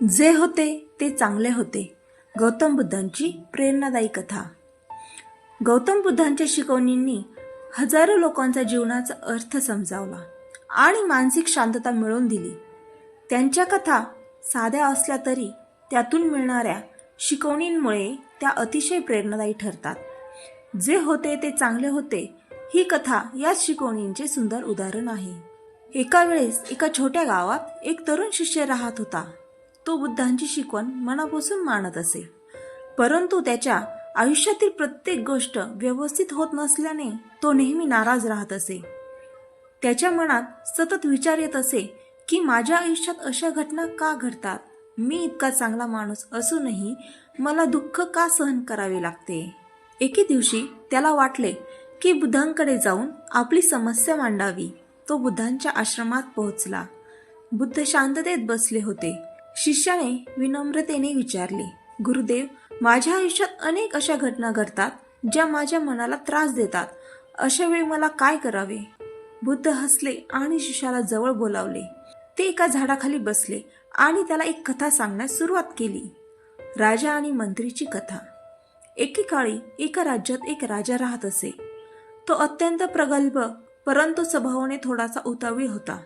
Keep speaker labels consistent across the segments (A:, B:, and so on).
A: जे होते ते चांगले होते. गौतम बुद्धांची प्रेरणादायी कथा. गौतम बुद्धांच्या शिकवणींनी हजारो लोकांचा जीवनाचा अर्थ समजावला आणि मानसिक शांतता मिळवून दिली. त्यांच्या कथा साध्या असल्या तरी त्यातून मिळणाऱ्या शिकवणींमुळे त्या अतिशय प्रेरणादायी ठरतात. जे होते ते चांगले होते ही कथा याच शिकवणींचे सुंदर उदाहरण आहे. एका वेळेस एका छोट्या गावात एक तरुण शिष्य राहत होता. तो बुद्धांची शिकवण मनापासून मानत असे, परंतु त्याच्या आयुष्यातील प्रत्येक गोष्ट व्यवस्थित होत नसल्याने तो नेहमी नाराज राहत असे. त्याच्या मनात सतत विचार येत असे की माझ्या आयुष्यात अशा घटना का घडतात, मी इतका चांगला माणूस असूनही मला दुःख का सहन करावे लागते. एके दिवशी त्याला वाटले की बुद्धांकडे जाऊन आपली समस्या मांडावी. तो बुद्धांच्या आश्रमात पोहोचला. बुद्ध शांततेत बसले होते. शिष्याने विनम्रतेने विचारले, गुरुदेव, माझ्या आयुष्यात अनेक अशा घटना घडतात ज्या माझ्या मनाला त्रास देतात. अशा वेळी मला काय करावे. बुद्ध हसले आणि शिष्याला जवळ बोलावले. ते एका झाडाखाली बसले आणि त्याला एक कथा सांगण्यास सुरुवात केली. राजा आणि मंत्रीची कथा. एकेकाळी एका राज्यात एक राजा राहत असे. तो अत्यंत प्रगल्भ परंतु स्वभावाने थोडासा उतावीळ होता.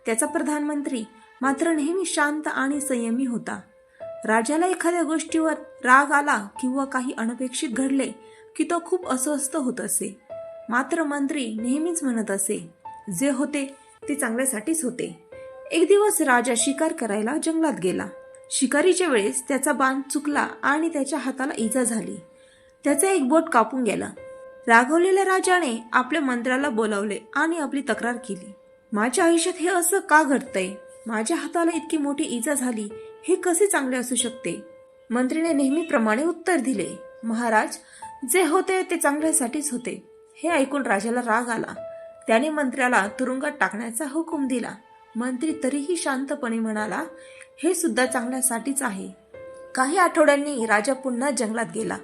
A: त्याचा प्रधानमंत्री मात्र नेहमी शांत आणि संयमी होता. राजाला एखाद्या गोष्टीवर राग आला किंवा काही अनपेक्षित घडले की तो खूप अस्वस्थ होत असे. मात्र मंत्री नेहमीच म्हणत असे, जे होते ते चांगल्यासाठीच होते. एक दिवस राजा शिकार करायला जंगलात गेला. शिकारीच्या वेळेस त्याचा बाण चुकला आणि त्याच्या हाताला इजा झाली. त्याचे एक बोट कापून गेला. रागवलेल्या राजाने आपल्या मंत्र्याला बोलावले आणि आपली तक्रार केली. माझ्या आयुष्यात हे असं का घडतंय? माझ्या हाताला इतकी मोठी इजा झाली, हे कसे चांगले असू शकते? मंत्रीने नेहमीप्रमाणे उत्तर दिले, महाराज, जे होते ते चांगल्यासाठीच होते. हे ऐकून राजाला राग आला. त्याने मंत्र्याला तुरुंगात टाकण्याचा हुकूम दिला. मंत्री तरीही शांतपणे म्हणाला, हे सुद्धा चांगल्यासाठीच आहे. काही आठवड्यांनी राजा पुन्हा जंगलात गेला.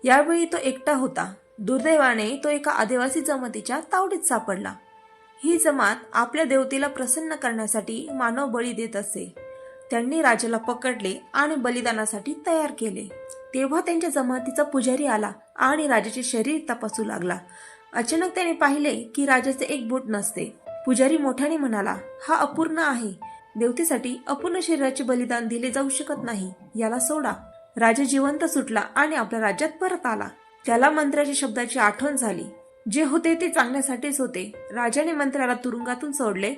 A: यावेळी तो एकटा होता. दुर्दैवाने तो एका आदिवासी जमातीच्या तावडीत सापडला. ही जमात आपल्या देवतेला प्रसन्न करण्यासाठी मानव बळी देत असे. त्यांनी राजाला पकडले आणि बलिदानासाठी तयार केले. तेव्हा त्यांच्या जमातीचा पुजारी आला आणि राजाचे शरीर तपासू लागला. अचानक त्याने पाहिले की राजाचे एक बोट नसते. पुजारी मोठ्याने म्हणाला, हा अपूर्ण आहे. देवतेसाठी अपूर्ण शरीराचे बलिदान दिले जाऊ शकत नाही. याला सोडा. राजा जिवंत सुटला आणि आपल्या राज्यात परत आला. त्याला मंत्र्याच्या शब्दाची आठवण झाली. जे होते ते चांगल्यासाठीच होते. राजाने मंत्र्याला तुरुंगातून सोडले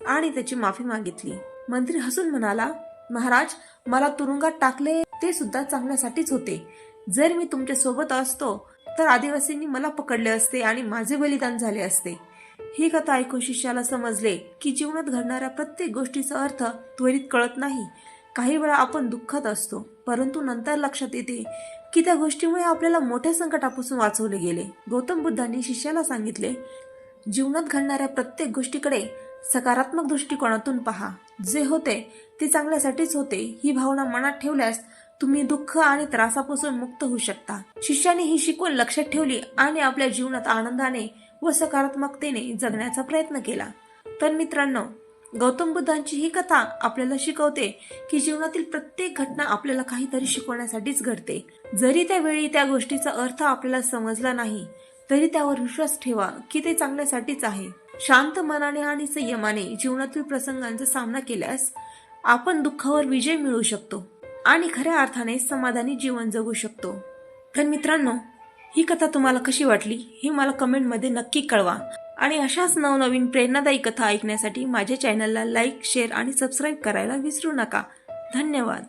A: आणि त्याची माफी मागितली. मंत्री हसून म्हणाला, महाराज, मला तुरुंगात टाकले ते सुद्धा चांगल्यासाठीच होते. जर मी तुमच्या सोबत असतो तर आदिवासींनी मला पकडले असते आणि माझे बलिदान झाले असते. ही कथा ऐकून शिष्याला समजले की जीवनात घडणाऱ्या प्रत्येक गोष्टीचा अर्थ त्वरित कळत नाही. काही वेळा आपण दुःखात असतो, परंतु नंतर लक्षात येते की त्या गोष्टीमुळे आपल्याला मोठ्या संकटापासून वाचवले गेले. गौतम बुद्धांनी शिष्याला सांगितले, जीवनात घडणाऱ्या प्रत्येक गोष्टीकडे सकारात्मक दृष्टिकोनातून पहा. जे होते ते चांगल्यासाठीच होते ही भावना मनात ठेवल्यास तुम्ही दुःख आणि त्रासापासून मुक्त होऊ शकता. शिष्याने ही शिकवण लक्षात ठेवली आणि आपल्या जीवनात आनंदाने व सकारात्मकतेने जगण्याचा प्रयत्न केला. तर मित्रांनो, गौतम बुद्धांची ही कथा आपल्याला शिकवते की जीवनातील प्रत्येक घटना आपल्याला काहीतरी शिकवण्यासाठीच घडते. जरी त्यावेळी त्या गोष्टीचा अर्थ आपल्याला समजला नाही तरी त्यावर विश्वास ठेवा की ते चांगल्यासाठीच आहे. शांत मनाने आणि संयमाने जीवनातील प्रसंगांचा सामना केल्यास आपण दुःखावर विजय मिळवू शकतो आणि खऱ्या अर्थाने समाधानी जीवन जगू शकतो. तर मित्रांनो, ही कथा तुम्हाला कशी वाटली ही मला कमेंटमध्ये नक्की कळवा. आणि अशाच नवनवीन प्रेरणादायी कथा ऐकण्यासाठी माझ्या चॅनलला लाईक, शेअर आणि सबस्क्राईब करायला विसरू नका. धन्यवाद.